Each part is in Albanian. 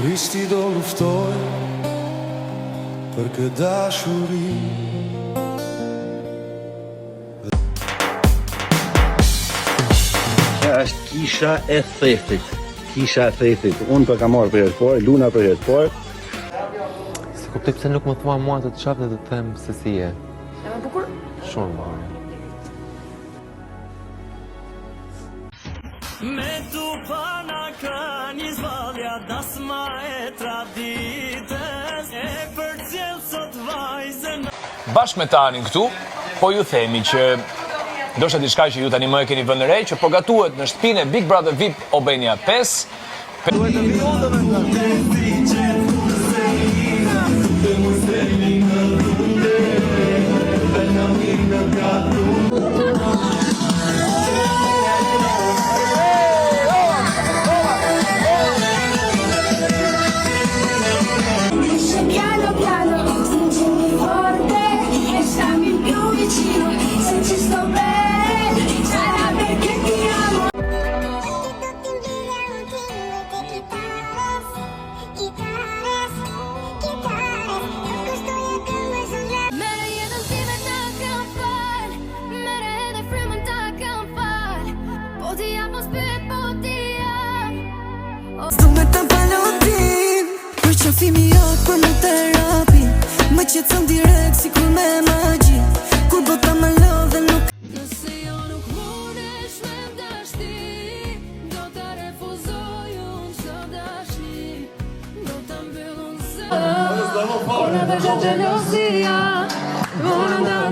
Krishti do luftoj për këtë dashuri. Kjo është kisha e thethit. Kisha e thethit. Unë për kam marrë për herë të parë, Luna për herë të parë. Se kuptoj pse nuk më thua mua të të çap dhe të them se si je. E më bukur? Shumë bukur. Me tu pana ka një zvalja dasma e traditës e për cilë sot vajzën. Bashkë me Tanin këtu, po ju themi që ndoshta diçka që ju tani më e keni vënë re, që po gatuhet në shtëpinë e Big Brother VIP Albania 5. Qafimi jot për më terapi, më qetëson direkt si kur me magji, kur bota më lodhe nuk. Nëse jo nuk mundesh me dashti, do ta refuzoj unë çdo dashni, do ta mbyll unë zemrën. Ona dhe xhelosia, ona dan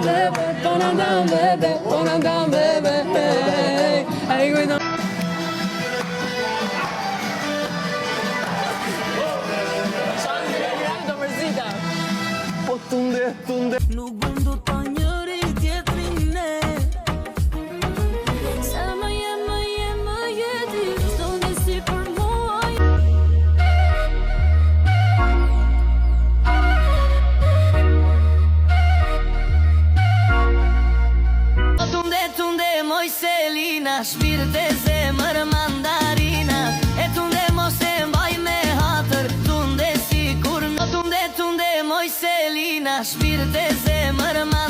bebe, ai kujton. Tunde nuk bëndu të njëri tjetrin ne. Se më jeti çdo ndesi për mua. Tunde moj Selina, shpirt e zemër mandarina. E tunde mos e mbaj me hatër, tunde si kur. Tunde moj Selina, shpirt e zemër mandarina.